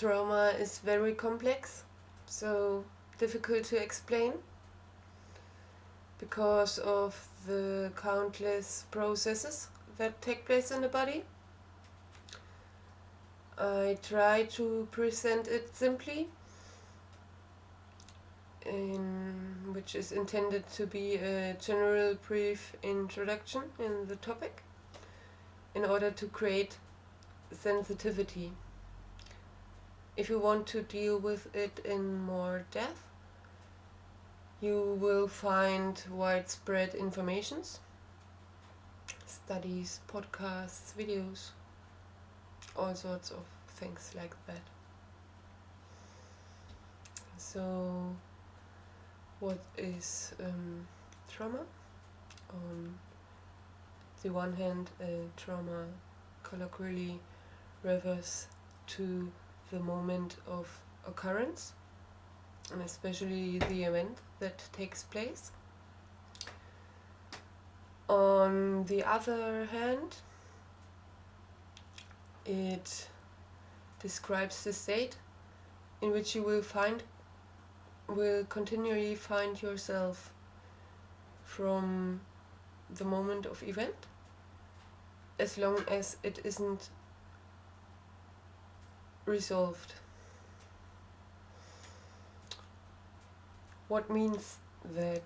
trauma is very complex, so difficult to explain because of the countless processes that take place in the body. I try to present it simply, which is intended to be a general brief introduction in the topic in order to create sensitivity. If you want to deal with it in more depth, you will find widespread informations, studies, podcasts, videos, all sorts of things like that. So, what is trauma? On the one hand, trauma colloquially refers to the moment of occurrence, and especially the event that takes place. On the other hand, it describes the state in which you will continually find yourself from the moment of event, as long as it isn't resolved. What means that?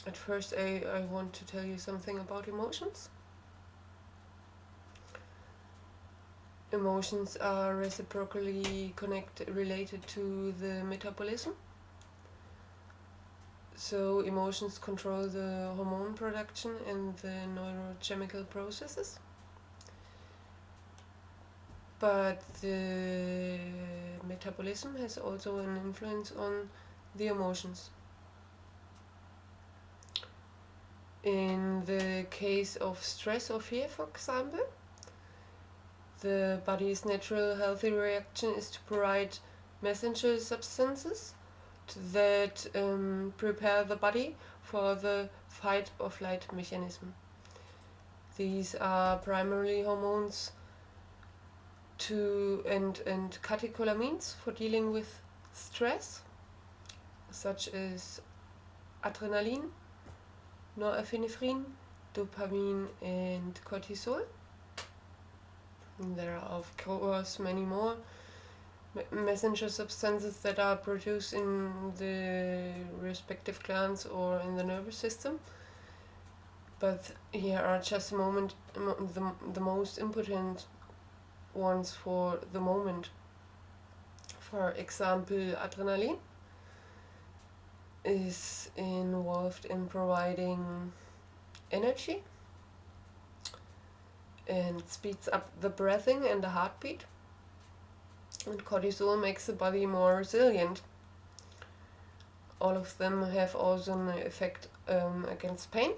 At first I want to tell you something about emotions. Emotions are reciprocally related to the metabolism. So emotions control the hormone production and the neurochemical processes. But the metabolism has also an influence on the emotions. In the case of stress or fear, for example, the body's natural healthy reaction is to provide messenger substances that prepare the body for the fight or flight mechanism. These are primarily hormones and catecholamines for dealing with stress, such as adrenaline, norepinephrine, dopamine, and cortisol. And there are of course many more messenger substances that are produced in the respective glands or in the nervous system. But here are just the most important ones for the moment. For example, adrenaline is involved in providing energy and speeds up the breathing and the heartbeat. And cortisol makes the body more resilient. All of them have also an effect against pain.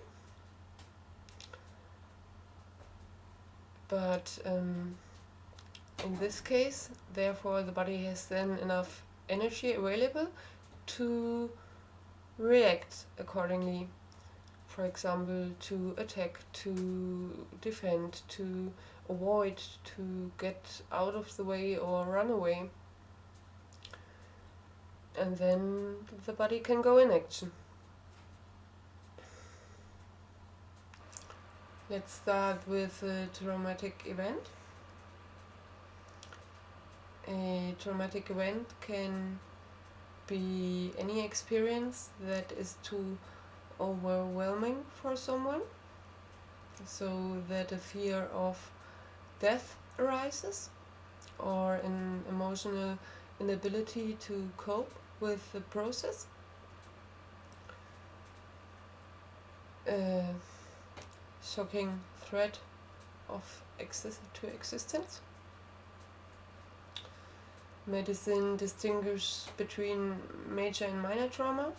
But in this case, therefore, the body has then enough energy available to react accordingly. For example, to attack, to defend, to avoid, to get out of the way or run away. And then the body can go in action. Let's start with a traumatic event. A traumatic event can be any experience that is too overwhelming for someone, so that a fear of death arises, or an emotional inability to cope with the process. Shocking threat of existence. Medicine distinguishes between major and minor trauma.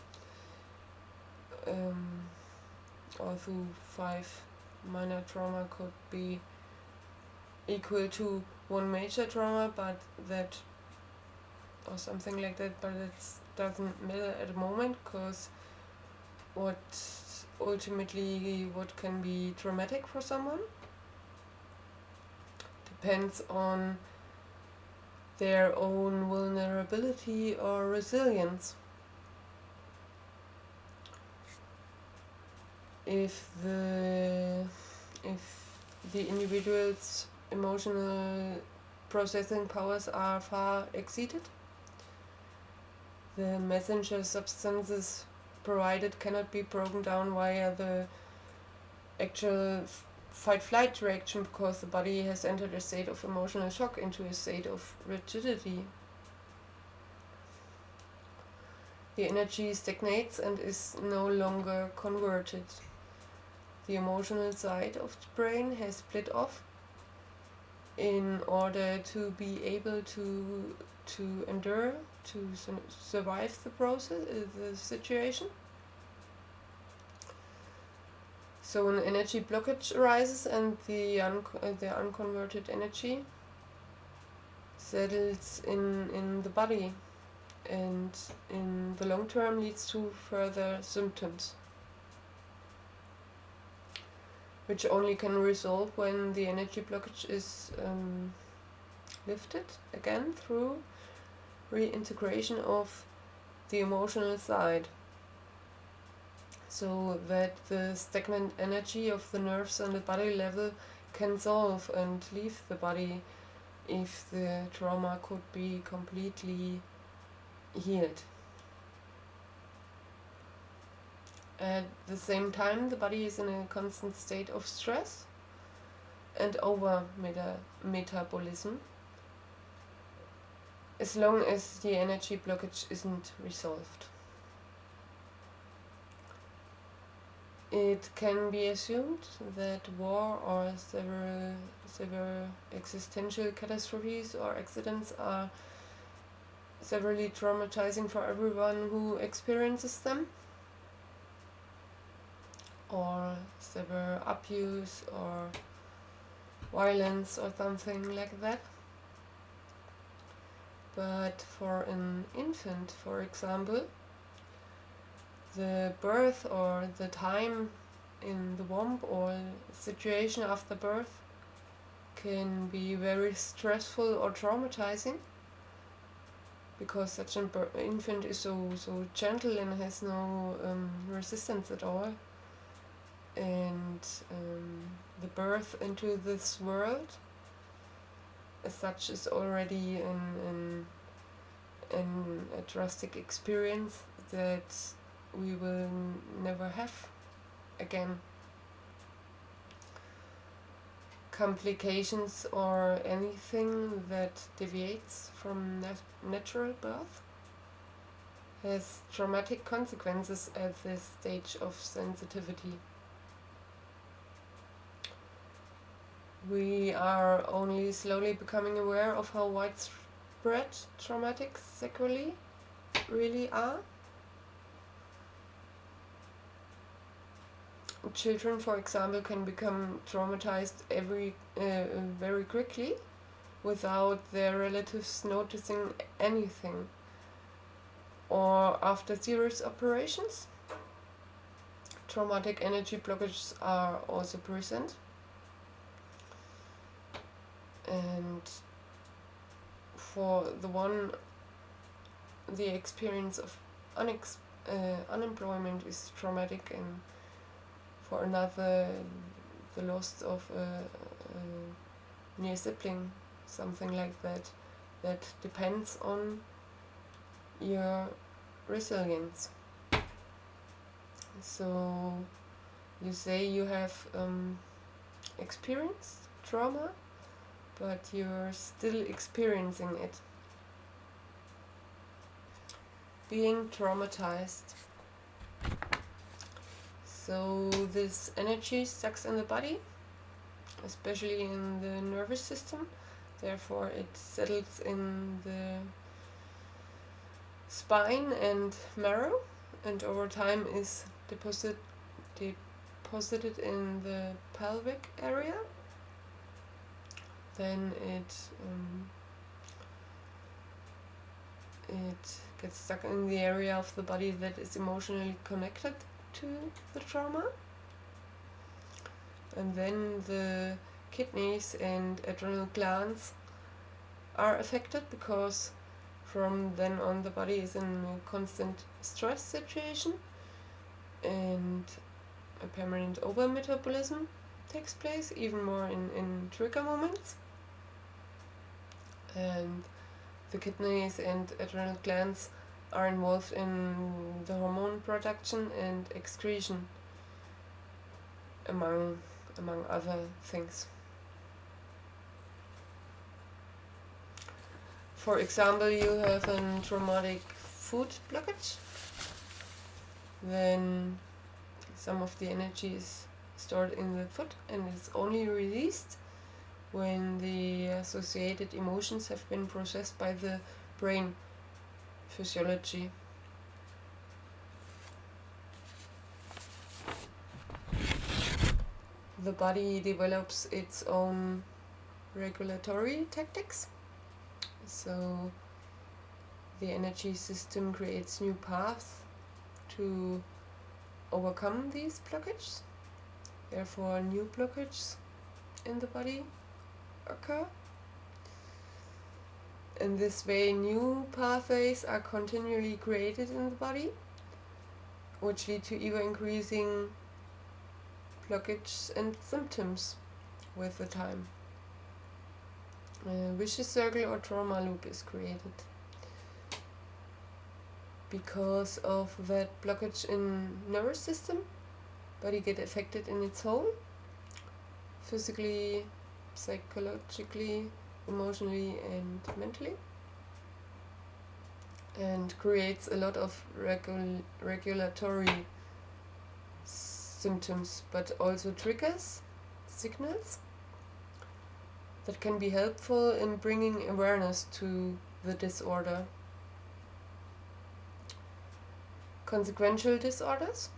Although 5 minor trauma could be equal to 1 major trauma, but that, or something like that, but it doesn't matter at the moment, because what can be traumatic for someone depends on their own vulnerability or resilience. If the individual's emotional processing powers are far exceeded, the messenger substances provided cannot be broken down via the actual fight-flight reaction, because the body has entered a state of emotional shock into a state of rigidity. The energy stagnates and is no longer converted. The emotional side of the brain has split off in order to be able to endure, to survive the process, the situation. So an energy blockage arises, and the unconverted energy settles in the body, and in the long term leads to further symptoms, which only can resolve when the energy blockage is lifted again through reintegration of the emotional side, so that the stagnant energy of the nerves on the body level can solve and leave the body if the trauma could be completely healed. At the same time, the body is in a constant state of stress and over metabolism, as long as the energy blockage isn't resolved. It can be assumed that war or severe existential catastrophes or accidents are severely traumatizing for everyone who experiences them, or severe abuse or violence or something like that. But for an infant, for example, the birth or the time in the womb or situation after birth can be very stressful or traumatizing, because such an infant is so gentle and has no resistance at all. And the birth into this world as such is already a drastic experience that we will never have again. Complications or anything that deviates from natural birth has traumatic consequences at this stage of sensitivity. We are only slowly becoming aware of how widespread traumatic sequelae really are. Children, for example, can become traumatized very quickly without their relatives noticing anything, or after serious operations. Traumatic energy blockages are also present. And for the experience of unemployment is traumatic, and for another, the loss of a near sibling, something like that, that depends on your resilience. So you say you have experienced trauma, but you're still experiencing it. Being traumatized. So this energy stuck in the body, especially in the nervous system. Therefore it settles in the spine and marrow, and over time is deposited in the pelvic area. Then it gets stuck in the area of the body that is emotionally connected to the trauma. And then the kidneys and adrenal glands are affected, because from then on the body is in a constant stress situation and a permanent over-metabolism takes place, even more in trigger moments. And the kidneys and adrenal glands are involved in the hormone production and excretion, among other things. For example, you have a traumatic food blockage, then some of the energy is stored in the foot and is only released when the associated emotions have been processed by the brain physiology. The body develops its own regulatory tactics. So the energy system creates new paths to overcome these blockages. Therefore, new blockages in the body occur. In this way, new pathways are continually created in the body, which lead to ever increasing blockage and symptoms with the time. A vicious circle or trauma loop is created. Because of that blockage in nervous system, body get affected in its whole, physically, psychologically, emotionally and mentally, and creates a lot of regulatory symptoms, but also triggers, signals that can be helpful in bringing awareness to the disorder. Consequential disorders,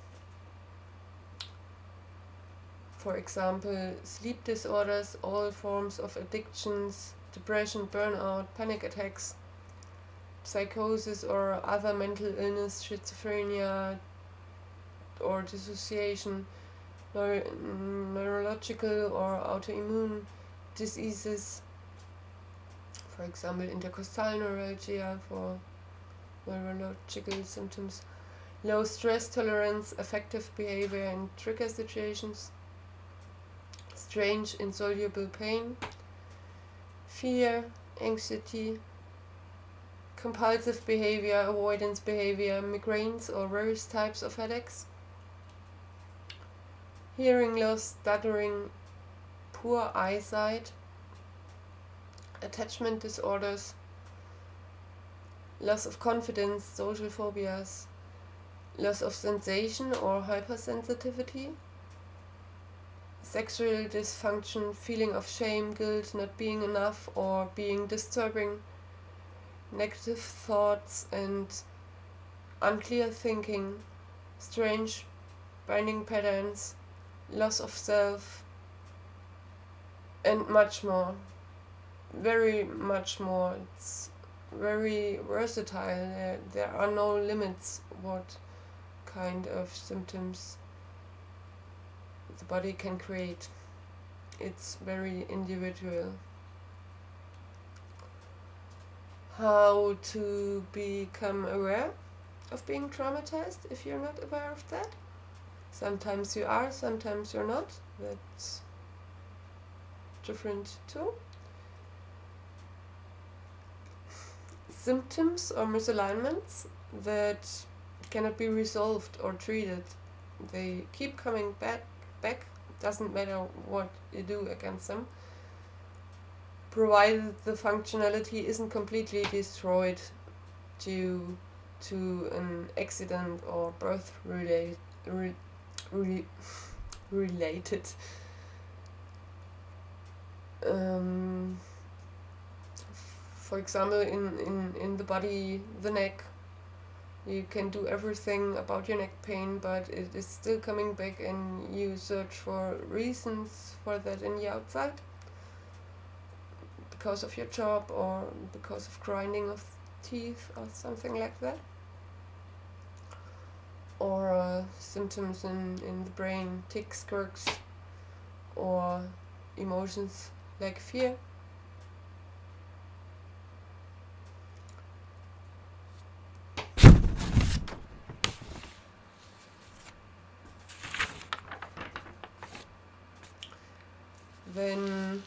for example, sleep disorders, all forms of addictions, depression, burnout, panic attacks, psychosis or other mental illness, schizophrenia or dissociation, neurological or autoimmune diseases, for example, intercostal neuralgia for neurological symptoms, low stress tolerance, affective behavior in trigger situations, strange insoluble pain, fear, anxiety, compulsive behavior, avoidance behavior, migraines or various types of headaches, hearing loss, stuttering, poor eyesight, attachment disorders, loss of confidence, social phobias, loss of sensation or hypersensitivity, sexual dysfunction, feeling of shame, guilt, not being enough or being disturbing, negative thoughts and unclear thinking, strange binding patterns, loss of self, and much more. Very much more. It's very versatile. There are no limits what kind of symptoms the body can create. It's very individual. How to become aware of being traumatized if you're not aware of that? Sometimes you are, sometimes you're not. That's different too. Symptoms or misalignments that cannot be resolved or treated. They keep coming back, doesn't matter what you do against them, provided the functionality isn't completely destroyed due to an accident or birth related. For example, in the body, the neck, you can do everything about your neck pain, but it is still coming back and you search for reasons for that in the outside, because of your job or because of grinding of teeth or something like that. Or symptoms in the brain, tics, quirks, or emotions like fear. Then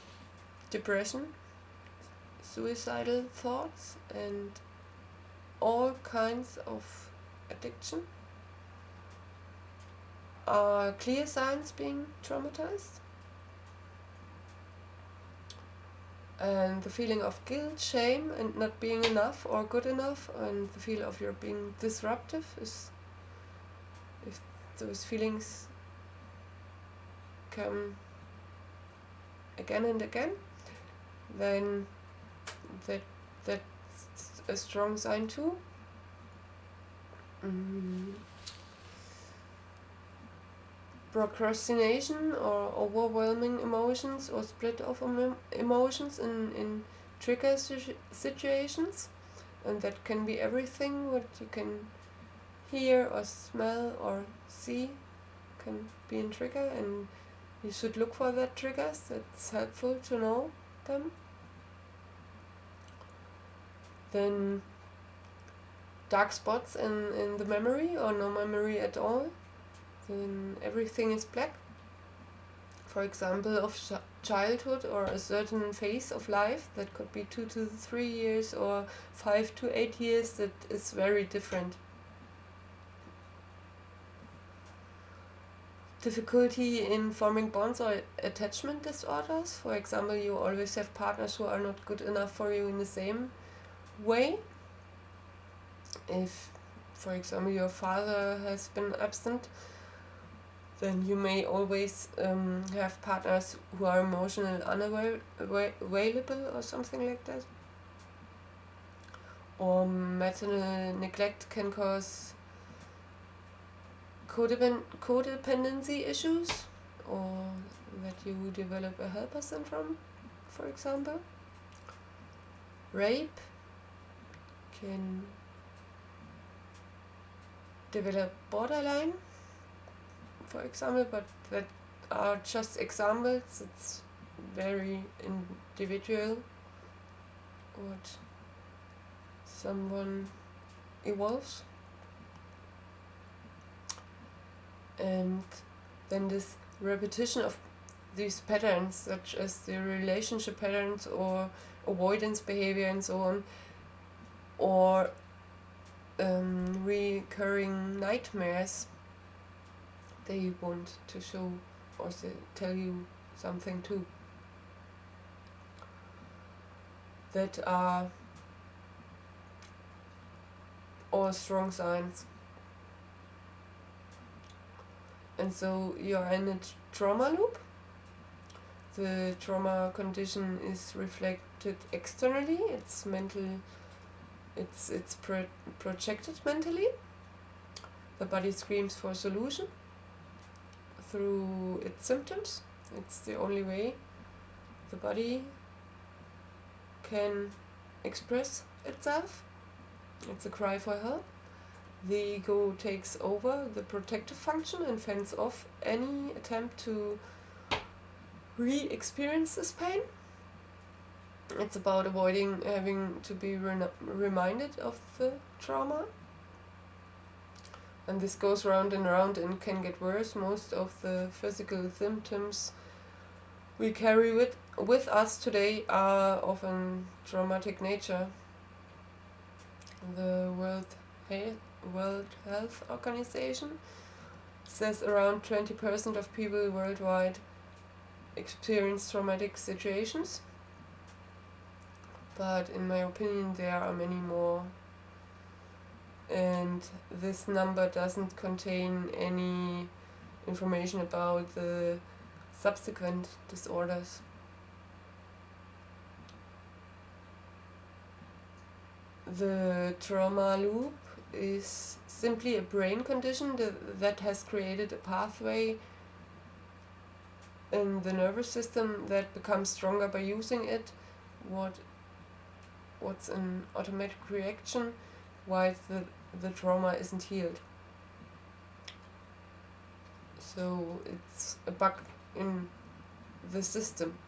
depression, suicidal thoughts, and all kinds of addiction are clear signs being traumatized. And the feeling of guilt, shame, and not being enough or good enough, and the feel of you're being disruptive is, if those feelings come again and again, then that's a strong sign too. Procrastination or overwhelming emotions or split of emotions in trigger situations, and that can be everything what you can hear or smell or see can be in trigger, and you should look for that triggers. That's helpful to know them. Then dark spots in the memory or no memory at all. Then everything is black. For example, of childhood or a certain phase of life that could be 2 to 3 years or 5 to 8 years, that is very different. Difficulty in forming bonds or attachment disorders. For example, you always have partners who are not good enough for you in the same way. If, for example, your father has been absent, then you may always have partners who are emotionally unavailable or something like that. Or maternal neglect can cause codependency issues, or that you develop a helper syndrome, for example. Rape can develop borderline, for example, but that are just examples. It's very individual what someone evolves. And then this repetition of these patterns, such as the relationship patterns or avoidance behavior and so on, or recurring nightmares, they want to show or tell you something too. That are all strong signs. And so you are in a trauma loop. The trauma condition is reflected externally. It's mental. It's projected mentally. The body screams for solution through its symptoms. It's the only way the body can express itself. It's a cry for help. The ego takes over the protective function and fends off any attempt to re-experience this pain. It's about avoiding having to be reminded of the trauma. And this goes round and round and can get worse. Most of the physical symptoms we carry with us today are of a traumatic nature. The World Health Organization says around 20% of people worldwide experience traumatic situations. But in my opinion, there are many more. And this number doesn't contain any information about the subsequent disorders. The trauma loop is simply a brain condition that has created a pathway in the nervous system that becomes stronger by using it. What's an automatic reaction while the trauma isn't healed. So it's a bug in the system.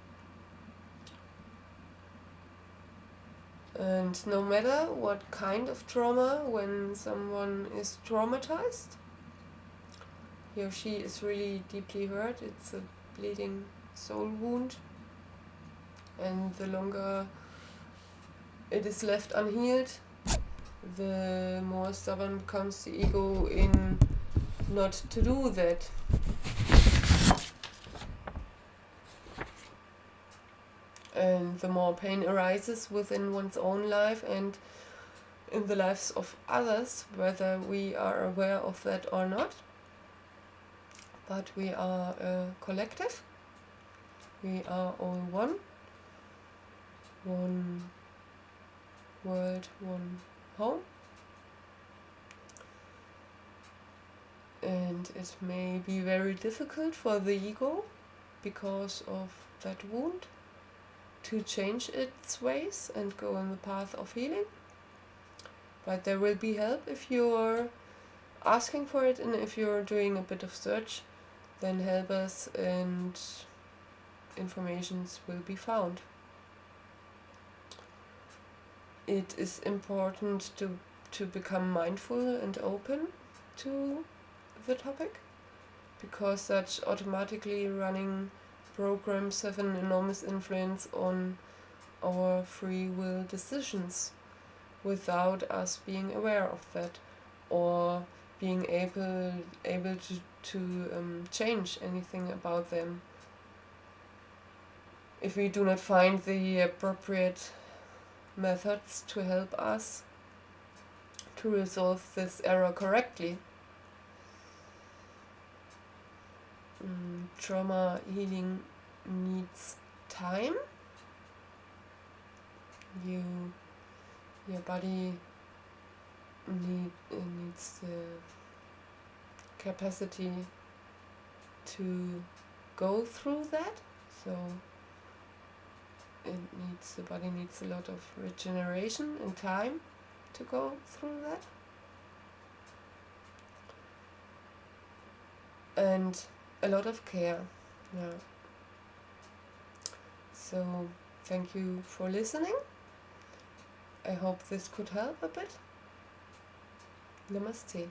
And no matter what kind of trauma, when someone is traumatized, he or she is really deeply hurt. It's a bleeding soul wound, and the longer it is left unhealed, the more stubborn becomes the ego in not to do that. And the more pain arises within one's own life and in the lives of others, whether we are aware of that or not. But we are a collective. We are all one. One world, one home. And it may be very difficult for the ego, because of that wound, to change its ways and go on the path of healing. But there will be help if you're asking for it, and if you're doing a bit of search, then helpers and informations will be found. It is important to become mindful and open to the topic, because such automatically running programs have an enormous influence on our free will decisions without us being aware of that, or being able to change anything about them. If we do not find the appropriate methods to help us to resolve this error correctly. Trauma healing needs time. Your body needs the capacity to go through that. So the body needs a lot of regeneration and time to go through that. And a lot of care. Yeah. So thank you for listening. I hope this could help a bit. Namaste.